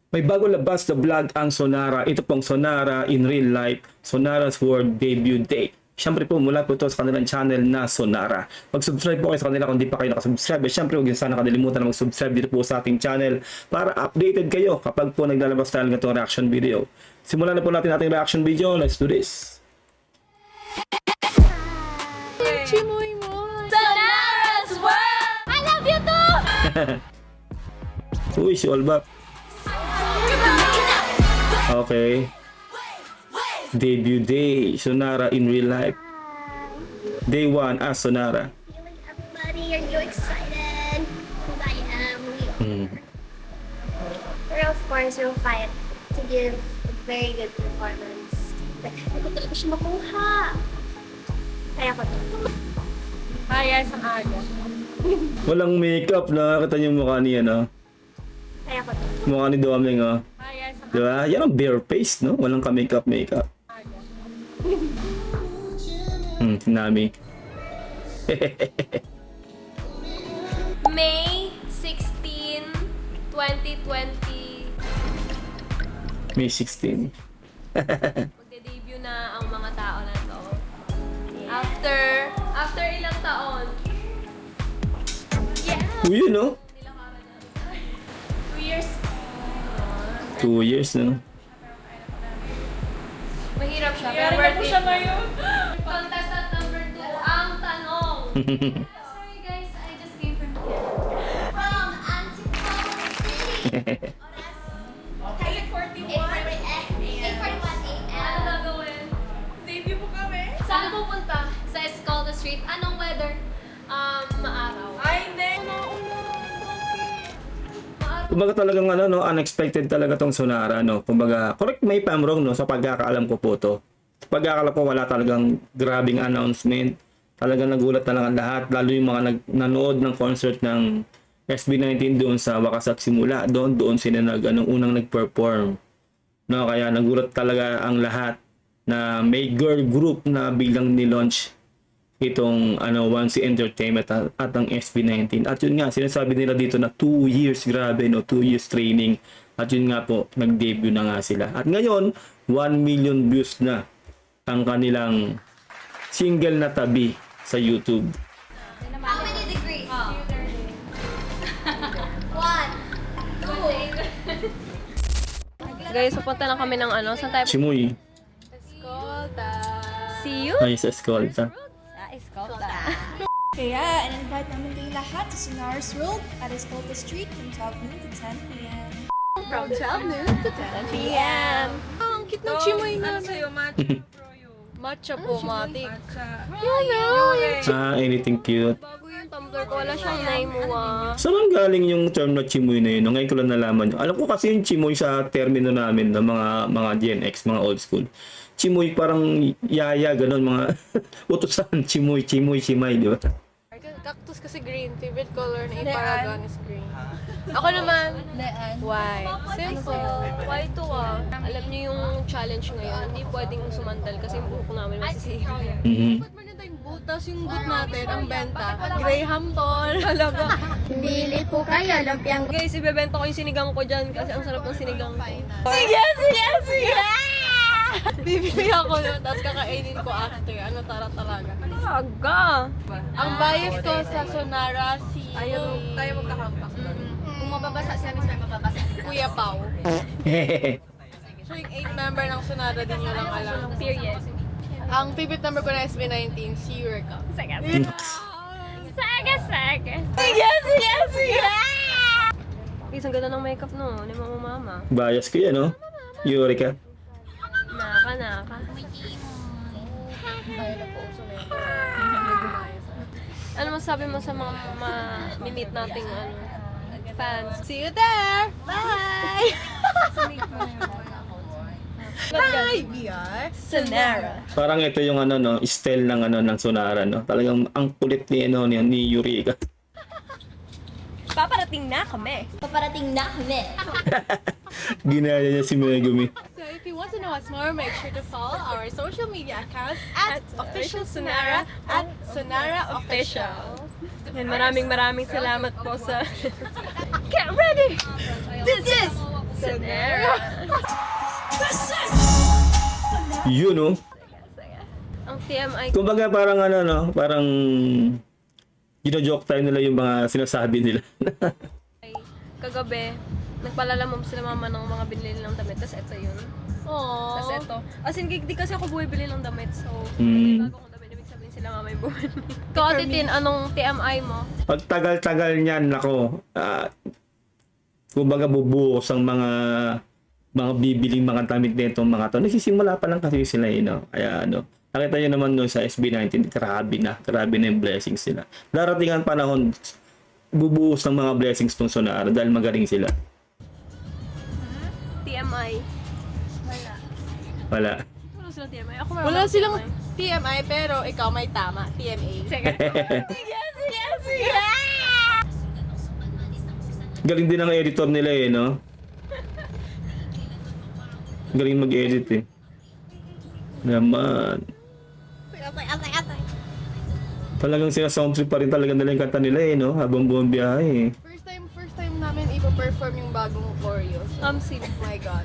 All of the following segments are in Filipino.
May bago labas na vlog ang Sonara. Ito pong Sonara in real life, Sonara's World Debut Day. Siyempre po, mula po ito sa kanilang channel na Sonara. Mag-subscribe po kayo sa kanila kung di pa kayo nakasubscribe. Siyempre, huwag niyo sana nakalimutan na mag-subscribe dito po sa ating channel para updated kayo kapag po naglalabas tayo ng itong reaction video. Simulan na po natin ating reaction video. Let's do this! Chimoy mo! Sonara's World! I love you too! Uy, si Olbap. Okay. Debut day, Sonara in real life. Day 1 as Sonara. Everybody, are you excited? Because I am. We are. Pero of course, we'll fight to give a very good performance. Hindi ko talaga siya makuha. Kaya ko to. Kaya sa aga. Walang makeup na. Nakita niyo yung mukha niya, no? Kaya ko to. Mukha ni Doming, oh. Kaya sa Diba? Yan ang bare face, no? Walang ka-makeup. aga. Nami. May 16, 2020. May 16. Magde-debut na ang mga tao na to. After ilang taon? Uy, yun, no? 2 years. 2 years, no? Mahirap siya, pero worth it. Contestant number 2, ang tanong. Sorry guys, I just came from From Antipolo City. Oras 8:41 Ano a.m. gagawin? Debut mo kami? Saan pupunta? Sa Escalda Street. Anong weather? Maaraw. Ay, hindi. Kumbaga talagang ano, no, unexpected talaga tong Sonara, no. Kumbaga, correct me if I'm wrong, no, sa pagkakaalam ko po to. Sa pagkakaalam ko, wala talagang grabing announcement. Talagang nagulat na lang ang lahat, lalo yung mga nanood ng concert ng SB19 doon sa Wakas at Simula. Doon sila unang nag-perform. No, kaya nagulat talaga ang lahat na may girl group na biglang ni-launch itong One C Entertainment at ang SB19. At yun nga, sinasabi nila dito na 2 years, grabe, no, 2 years training. At yun nga po, nag-debut na nga sila. At ngayon, 1 million views na ang kanilang single na tabi sa YouTube. How many degrees? 1, 2. Guys, pupunta na kami ng saan tayo? Chimoy, Escolta. See you? ay sa Escolta. Sa Escolta. Kaya, in-invite namin kayo lahat sa Sonara's World at Escolta Street from 12 noon to 10 p.m. From 12 noon to 10 p.m. Ang cute ng chimoy Ano namin. sa'yo, matcha po, matik. Anything cute. Bago yung tumbler ko, wala siyang name mo Saan ang galing yung term na chimoy na yun? Ngayon ko lang nalaman yun. Alam ko kasi yung chimoy sa termino namin ng mga Gen X, mga old school. Chimoy parang yaya, ganun, mga utusan, chimoy, chimay, di ba? Cactus kasi green. Favorite color na iparagon is green. Ako naman, white. Simple. White to Alam niyo yung challenge ngayon, hindi pwedeng sumandal kasi yung buhok namin masisira. Ba't man tayong butas yung boot natin, ang benta? Graham tol. Talaga. Bili po kayo, lumpiang Guys, ibebenta ko yung sinigang ko dyan kasi ang sarap ng sinigang ko. Sige! Bibili ako nun, tapos kakainin ko after. Ano tara-taraga. Talaga. Ang bias ko sa Sonara, si... Tayo magkakampak. Kung mababasa siya, miss may mababasa. Kuya Pao. So yung 8 member ng Sonara din nyo lang alam. Period. Ang favorite number ko na SB19, si Yurika. Sige! Guys, ang ganda ng makeup no, ni Mama Mama. Bias ko yan, no? Eureka. Naka. Ano masabi mo sa mga ma-meet nating fans? See you there! Bye! Hi! We are Sonara. Parang ito yung no, style ng ng Sonara, no. Talagang ang kulit ni Eureka. Paparating na kami. Paparating na kami. Ginaya niya si Megumi. So if you want to know us more, make sure to follow our social media accounts at Official Sonara at Sonara Official. And maraming salamat po sa... Get ready! This is Sonera. Yun, no? Ang TMI Kumbaga parang ano, no? Parang gino-joke time nila yung mga sinasabi nila. ay kagabi, nagpalalamom sila mama ng mga binili nilang damit. Tapos ito yun. Tapos ito. As in, di kasi ako bumibili ng damit. So, bago kong damit, ibig sabihin sila mama yung bumili. Ikaw, Titin, anong TMI mo? Pag tagal-tagal niyan, nako, kumbaga bubuhos ang mga bibiling mga damit nito mga to. Nagsisimula pa lang kasi sila, no? Kaya ano, nakita nyo naman doon sa SB19, grabe na yung blessings sila. Darating ang panahon, bubuhos ng mga blessings tong Sonara dahil magaling sila. TMI. Wala. Wala silang TMI. Ako Wala silang TMI, pero ikaw may tama. TMA. Galing din ang editor nila no? Galing mag-edit Naman. Talagang sinasoundtrip pa rin talaga nila yung kanta nila no? Habang buong biyahe First time namin ipo-perform yung bagong choreo. So, Sim. oh my God.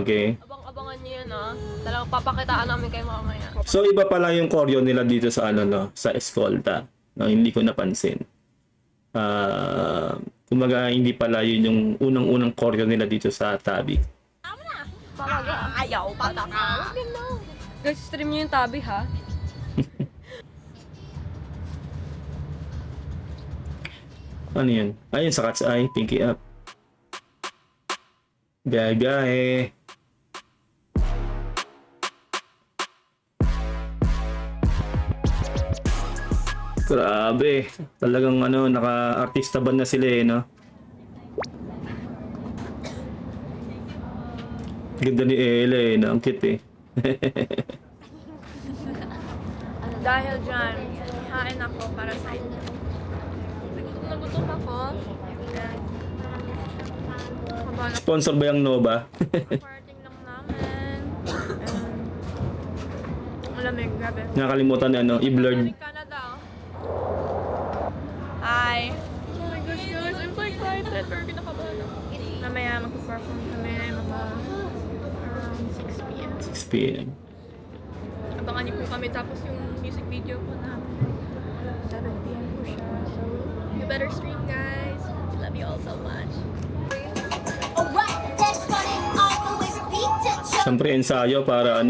Okay. Abang-abangan niyo yan, Talagang papakitaan namin kayo mamaya. So iba pala yung choreo nila dito sa sa Escolta. No, hindi ko napansin. Kumbaga hindi pala yun yung unang-unang choreo nila dito sa Tabi. Talaga, ayaw, pataka. Guys, stream niyo yung Tabi, ha? Ano yun? Ayun sa Cat's Eye, Pinky Up. Gaya-gaya. Grabe. Talagang naka-artista band na sila no? Ganda ni Ella no? Ang cute Dahil dyan, hain ako para sa inyo. Nagutom ako. Sponsor ba yung Nova? Parting lang namin. Malamig, grabe. Nakalimutan na i-blurred. Canada. Hi. Oh my gosh, guys. I'm so excited. Pero kinakabahan ako. Mamaya mag-perform kami around 6 p.m. 6 p.m. Abangan niyo po kami. Tapos yung music video po namin. 7 p.m. po siya. So, you better stream, guys. Love you all so much. Alright, let's run it all the way, repeat it. Siyempre ensayo para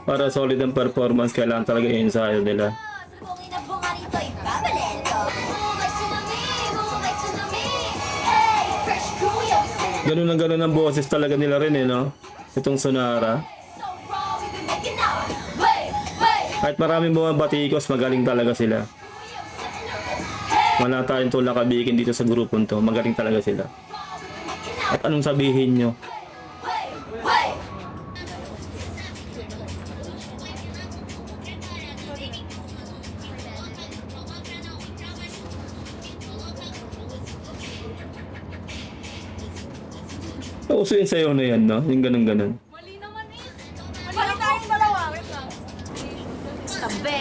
para solid ang performance, kailangan talaga ensayo nila. Bungay na bunga rito, ibabalin ko. Bungay tsunami, bungay tsunami. Hey, fresh crew, yo, we send it Ganun ang boses talaga nila rin no? Itong Sonara. so raw, we've been making out. Wait, wait. Kahit maraming mga batikos, magaling talaga sila. Wala tayong tulak kabikin dito sa grupon to. Magaling talaga sila. At anong sabihin nyo? Uso yung sayo na yan, no? Yung ganun-ganun. Mali naman eh. Balik tayong dalawa. Wait lang. Tabi.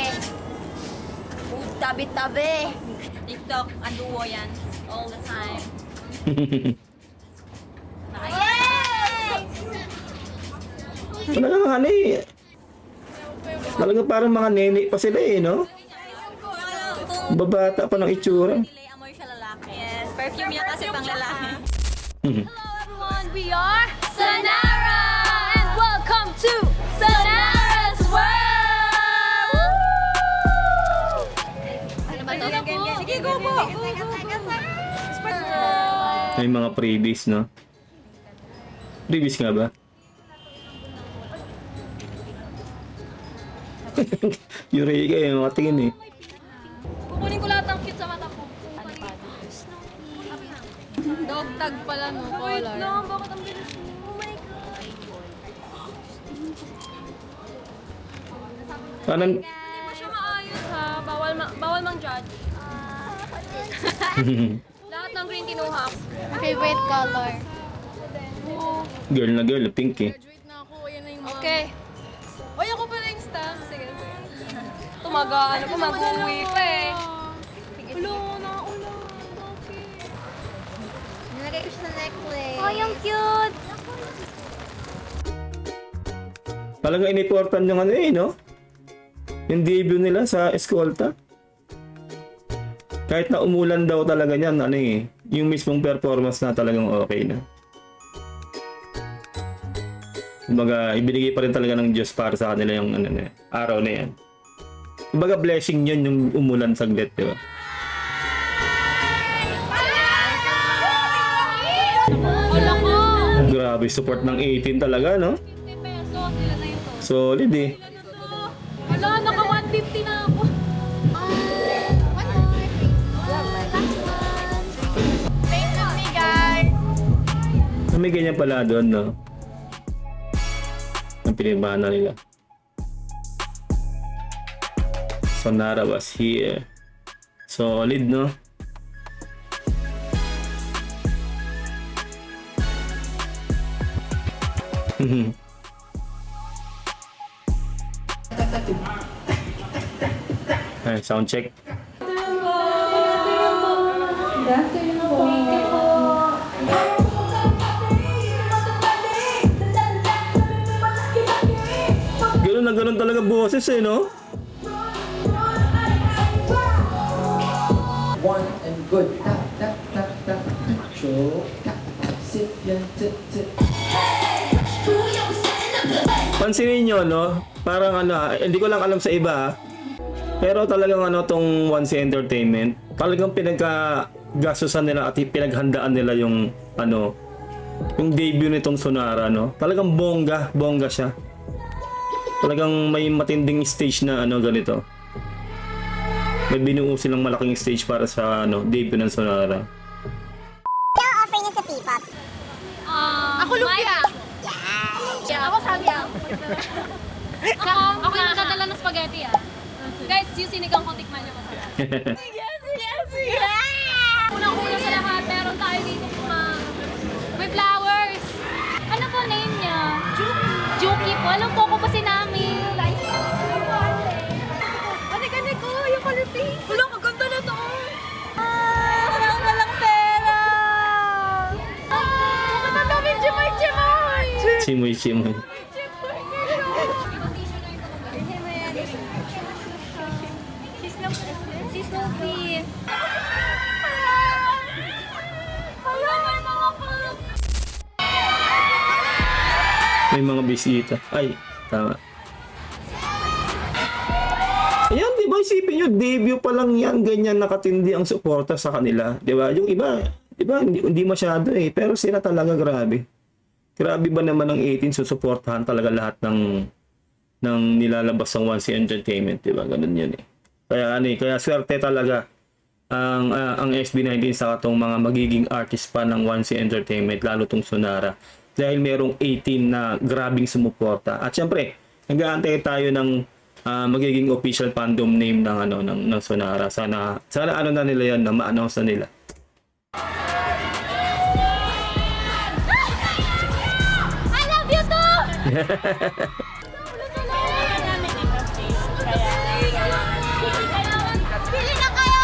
Tabi-tabi. TikTok, aduo yan. All the time. Talagang talagang parang mga nene pa sila no? Babata pa ng itsura. Delay amoy siya lalaki. Yes. Perfume yan kasi pang lalaki. Hello everyone, we are Sonara! And welcome to Sonara's World! Ano ba ito? Sige, go po! May mga freebies, no? Freebies nga ba? Eureka mga tingin Kukunin ko lahat ng kit sa mata ko. Dog tag pala, no? Wait Color. lang, bakit ang bilis mo? Oh my God. Kanan. Hindi pa siya maayos ha. Bawal mang judge. Lahat ng green kinuha ko. Favorite color. Girl na girl, pink Graduate na ako. Yan na yung mga... Okay. Oy, ako pala yung staff. Sige. Tumaga, mag-uwi pa eh. Ulo, nakaulan. Bakit? Nilagay ko siya sa necklace. Oh, yung cute. Talagang iniportan yung ano no? Yung debut nila sa Escolta. Kahit na umulan daw talaga niyan, ano yung mismong performance na talagang okay na. Kumbaga, ibinigay pa rin talaga ng Diyos para sa kanila yung araw na yan. Kumbaga, blessing yun yung umulan saglit, di ba? Wala ko! Grabe, support ng 18 talaga, no? 50 pesos, sila na ito. Solid eh. Wala, naka 150 na ako. Thanks to me, guys. May ganyan pala doon, no? Ang pinirmahan na nila. Sonara was here. Solid, no? Ay, sound check. Ganun na ganun talaga boses no? One and good. Tap, tap, tap, tap. Show. Tap, tap, sit, yan, sit, sit. Pansinin nyo, no? Parang hindi ko lang alam sa iba, pero talagang tong 1C Entertainment, talagang pinagkagastusan nila at pinaghandaan nila yung yung debut nitong Sonara, no? Talagang bongga siya. Talagang may matinding stage na ganito. May binuo silang malaking stage para sa debut ng Sonara. Yung offer niya sa P-pop. Ako lumpia! Ako samyang. Ako yung nagdadala ng spaghetti Guys, yung sinigang ko tikman niyo masarap. Unang-una sa lahat, meron tayo dito may flowers. Ano po name niya? Juki po. Alam po ko pa si Nami. Anik ko, yung quality. Wala, maganda na to. Walang pera. Ang daming chimoy. Chimoy. Si Snoopy. May mga bisita. Ay, tama. Ayan, di ba? Isipin nyo, debut pa lang yan, ganyan nakatindi ang suporta sa kanila. Di ba? Yung iba, di ba? Hindi masyado pero sila talaga grabe. Grabe ba naman ang 18 susuportahan talaga lahat ng nilalabas ng 1C Entertainment, di ba? Ganun yun Kaya swerte talaga ang SB19 sa katong mga magiging artist pa ng 1C Entertainment, lalo tong Sonara. Dahil merong 18 na grabing sumuporta. At syempre, nag-aantay tayo ng magiging official fandom name ng Sonara. Sana na nila yan, na ma-announce na nila. I love you too! Pili na kayo!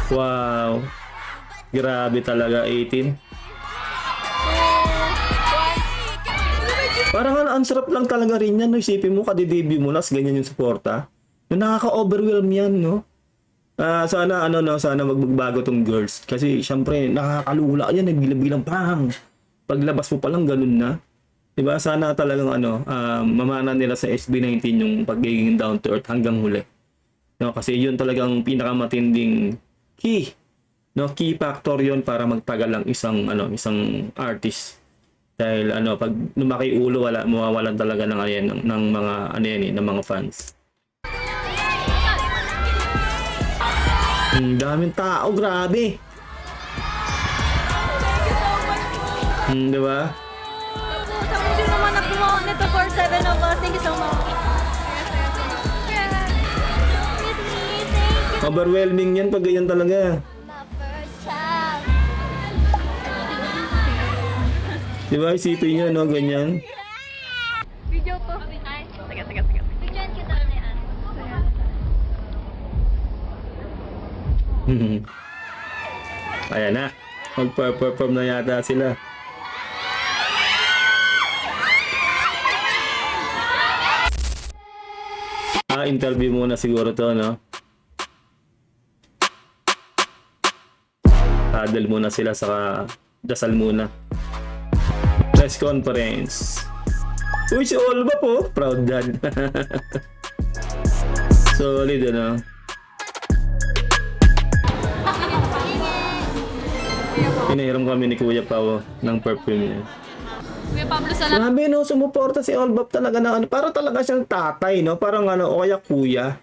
Wow. Grabe talaga 18. Parang ang sarap lang talaga rin yan. No? Isipin mo, kadidebut mo, nas ganyan yung suporta. Nakaka-overwhelm yan, no? Sana sana magbago tong girls kasi syempre nakakalula yan, bilang pang paglabas mo pa lang ganun na, 'di ba? Sana talagang mamana nila sa SB19 yung pagiging down to earth hanggang huli, no? Kasi yun talagang pinakamatinding key factor yon para magtagal ang isang artist. Dahil pag lumaki ulo, mawawalan talaga ng mga ng mga fans. Daming tao, grabe. Diba? Thank you so much naman nito for 7 of us. Thank you so much. Overwhelming yan pag ganyan talaga. My first child. Diba? Isipin nyo, no? Ganyan. Video to. Bigyan kita na yan. Ayan na. Mag-perform na yata sila. Interview muna siguro to, no? Huddle muna sila, saka dasal muna. Press conference. Uy, si Olba po. Proud dad. Solid, ano? Pinahiram kami ni Kuya Pao ng perfume niya. Kuya Pablo, salamat. Grabe, no? Sumuporta si Olbap talaga na ano. Parang talaga siyang tatay, no? Parang ano, o kaya kuya.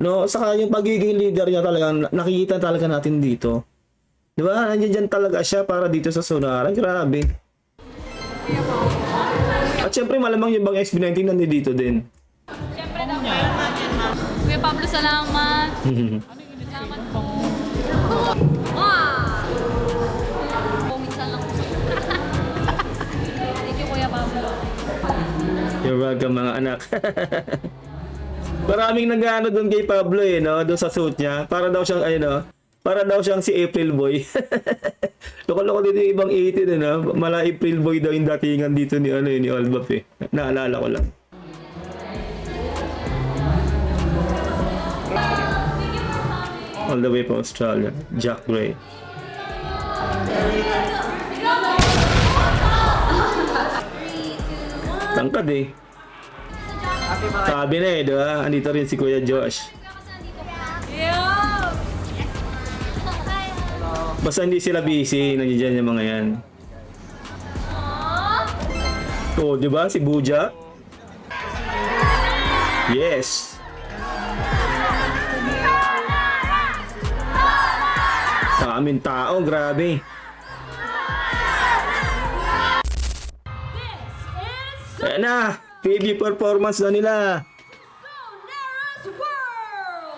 No? Saka yung pagiging leader niya talaga, nakikita talaga natin dito. Di ba? Nandiyan dyan talaga siya para dito sa Sonara. Grabe. At syempre, malamang yung bang SB19 nandito din. Kuya Pablo, salamat. Salamat po. Minsan lang po. Thank you, Kuya Pablo. You're welcome, mga anak. Maraming nag-ano doon kay Pablo eh, no? Doon sa suit niya. Para daw siyang, ay, no? Para daw siyang si April Boy. Loko-loko dito yung ibang 18, eh, no? Mala April Boy daw yung datingan dito ni, ano, ni Olbap eh. Naalala ko lang. All the way from Australia. Jack Gray. Tangkad eh. Sabi na eh, diba? Andito rin si Kuya Josh. Basta hindi sila busy, nandiyan yung mga yan. Oh, diba? Si Buja. Yes. Daming tao, grabe. Ayan na, TV performance na nila.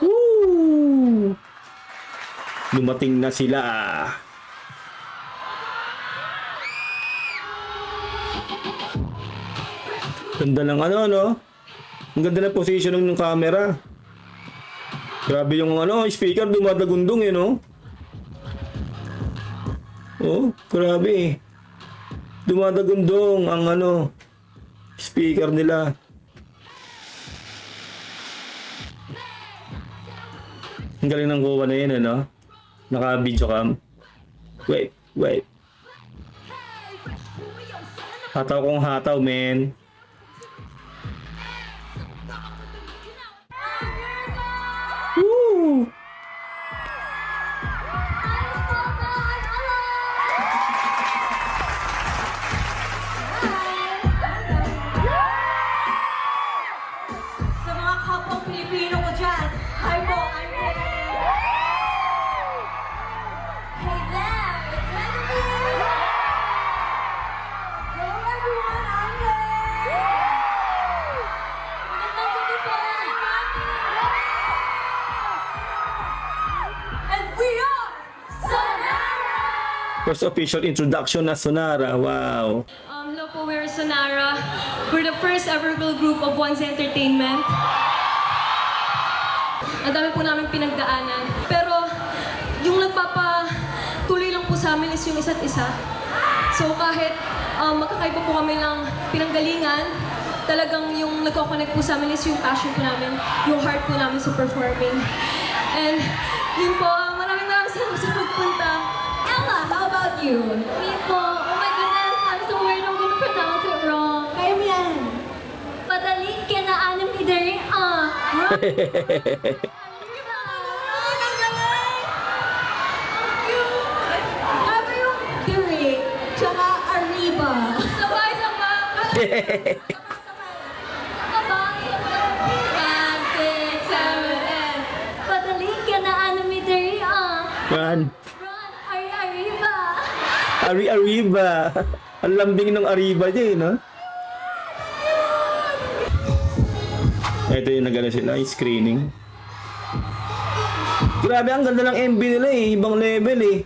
Woo! Dumating na sila. Ganda ng ano, no? Ang ganda ng positioning ng camera. Grabe yung ano, speaker dumadagundong eh, no? Oh, grabe. Dumadagundong ang ano, speaker nila. Ang galing ng kuha na yun, ano? Naka-video cam. Wait. Hataw kong hataw, men. Woo! Sa mga kapwang Pilipino ko dyan, hi po, I'm ready. Hey there, it's Melody. Hello everyone, I'm ready. Magandang gabi po, I'm Mami. And we are Sonara! First official introduction na Sonara. Wow. Hello po, we're Sonara. We're the first ever girl group of One's Entertainment. Ang dami po namin pinagdaanan. Pero yung nagpapatuloy lang po sa amin is yung isa't isa. So kahit magkakaiba po kami ng pinanggalingan, talagang yung nagko-connect po sa amin is yung passion po namin, yung heart po namin sa performing. And yun po, maraming salamat sa pagpunta. Ella, how about you? Me po, oh my goodness, I'm so worried I'm gonna pronounce it wrong. Kaya mo yan. Padali ka na anong idari, Ano yung Diri, tsaka Arriba. Sabay-sabay. 5, 6, 7, 8. Padali ka na anong idari, Yan. Run, arriba. Arriba. Ang lambing ng Arriba niya eh, no? Ito yung nagala sila, yung screening. Grabe, ang ganda ng MV nila eh. Ibang level eh.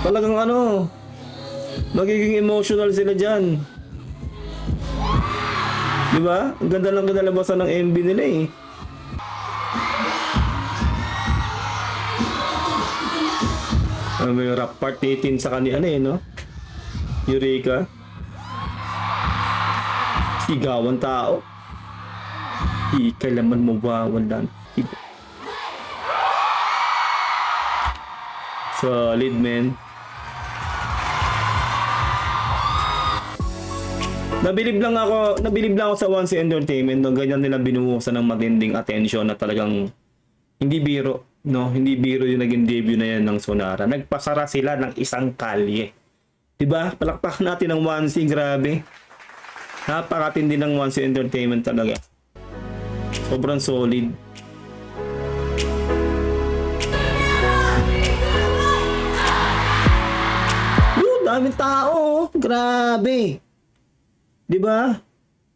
Talagang ano, magiging emotional sila dyan. Diba? Ang ganda lang labasan ng MV nila eh. May rap part ni sa kanila no? Eureka. Sigawan tao. Di kailanman mawawalan. Solid, man. Nabilib lang ako sa Once Entertainment no, ganyan nila binuhusan ng matinding atensyon na talagang hindi biro, no? Hindi biro yung naging debut na yan ng Sonara. Nagpasara sila ng isang kalye. 'Di ba? Palakpakan natin ng Once, grabe. Napakatindi ng Once Entertainment talaga. Sobrang solid. Daming tao, grabe. 'Di ba?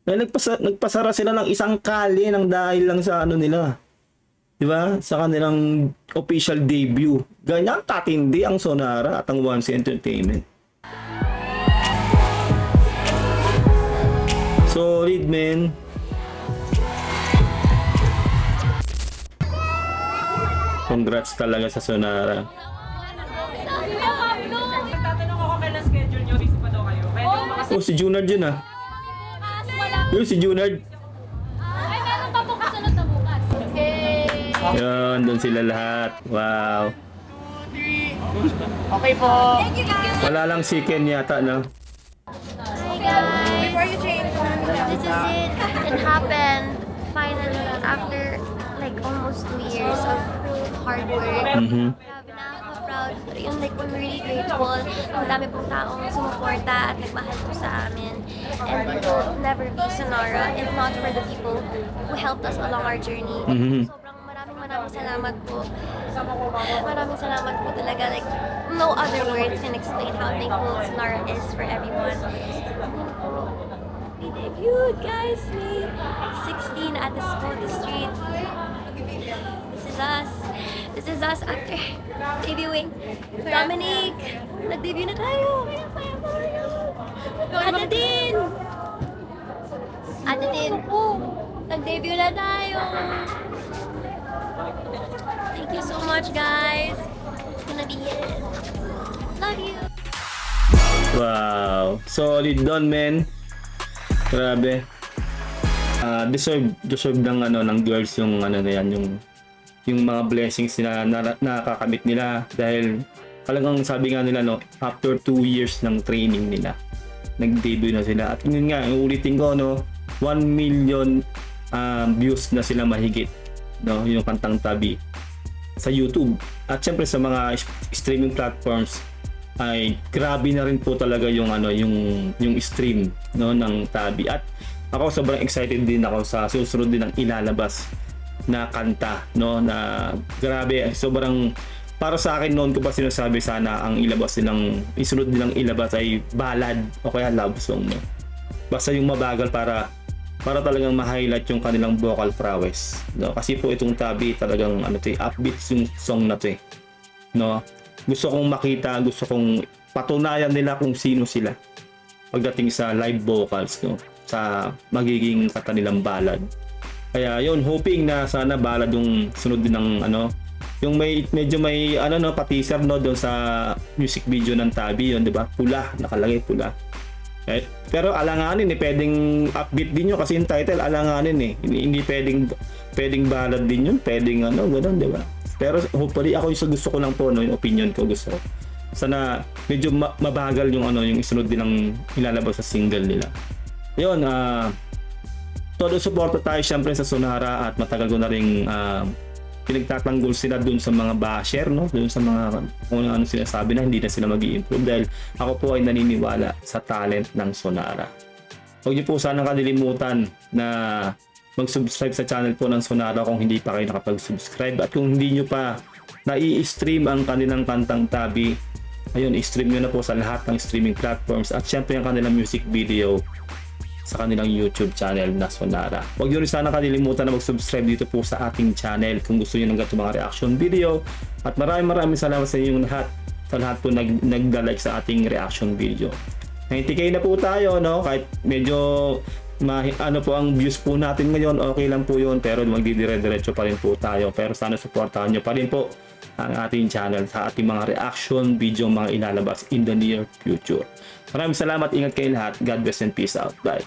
Nagpasara sila ng isang kalye ng dahil lang sa ano nila. 'Di ba? Sa kanilang official debut. Ganyan katindi ang Sonara at ang Once Entertainment. Solid, man. Congrats talaga sa Sonara. Oh, si Junard yun ah. Yun, si Junard. Ay, meron pa po kasunod na bukas. Yun, doon sila lahat. Wow. Okay po. Wala lang si Ken yata, no? Hi guys! Before you change, This is it. It happened finally after like almost 2 years of hard work. Mhm. Grabe, nakaka-proud. Yun, like, I'm really grateful. Ang dami pong taong sumuporta at nagmahal po sa amin. And we will never be Sonara if not for the people who helped us along our journey. Mhm. Sobrang maraming salamat po. Maraming salamat po talaga. Like, no other words can explain how thankful Sonara is for everyone. We debuted, guys. May 16 at the Sculta Street. This is us. This is us after debuting. Dominic, nag-debut na tayo. Ate Din! Ate Din po, nag-debut na tayo. Thank you so much, guys. It's gonna be it. Love you. Wow. Solid doon, men. Grabe. Deserve ng girls yung ano na yan, yung mga blessings na nakakamit nila dahil talagang sabi nga nila no, after 2 years ng training nila nag-debut na sila at yun nga ulitin ko no, 1 million views na sila mahigit no, yung Kantang Tabi sa YouTube at syempre sa mga streaming platforms ay grabe na rin po talaga yung ano yung stream no ng Tabi at ako sobrang excited din ako sa susunod din ng ilalabas na kanta no na grabe sobrang para sa akin noon ko pa sinasabi sana ang isunod nilang ilabas ay ballad o kaya love song no basta yung mabagal para talagang ma-highlight yung kanilang vocal prowess no kasi po itong Tabi talagang ano to upbeat yung song na to no gusto kong patunayan nila kung sino sila pagdating sa live vocals no sa magiging kanta nilang ballad. Kaya yun, hoping na sana ballad yung sunod din ng ano, yung medyo may ano no, pa-teaser no doon sa music video ng Tabi yun, 'di ba? Pula, nakalagay pula. Pero alanganin pwedeng upbeat din yun kasi yung title alanganin Hindi pwedeng ballad din yun, pwedeng ano, ganoon, 'di ba? Pero hopefully ako yung gusto ko lang po no, yung opinion ko gusto ko. Sana medyo mabagal yung ano, yung isunod din ng ilalabas sa single nila. Yun, todo suporta tayo syempre sa Sonara at matagal ko na rin pinagtatanggol sila dun sa mga basher, no? Dun sa mga kung ano sinasabi na hindi na sila mag-i-improve dahil ako po ay naniniwala sa talent ng Sonara. Huwag niyo po sana kalilimutan na mag-subscribe sa channel po ng Sonara kung hindi pa kayo nakapag-subscribe at kung hindi nyo pa nai-stream ang kanilang Kantang Tabi, ayun, i-stream nyo na po sa lahat ng streaming platforms at syempre ang kanilang music video sa kanilang YouTube channel na Sonara. Huwag nyo rin sana kalilimutan na mag-subscribe dito po sa ating channel kung gusto nyo ng ganito mga reaction video. At maraming salamat sa inyong lahat. Sa lahat po nag-like sa ating reaction video. 90k na po tayo, no? Kahit medyo ano po ang views po natin ngayon, okay lang po yun. Pero magdidire-diretso pa rin po tayo. Pero sana supportahan nyo pa rin po ang ating channel sa ating mga reaction video mga ilalabas in the near future. Maraming salamat, ingat kayo lahat. God bless and peace out. Bye.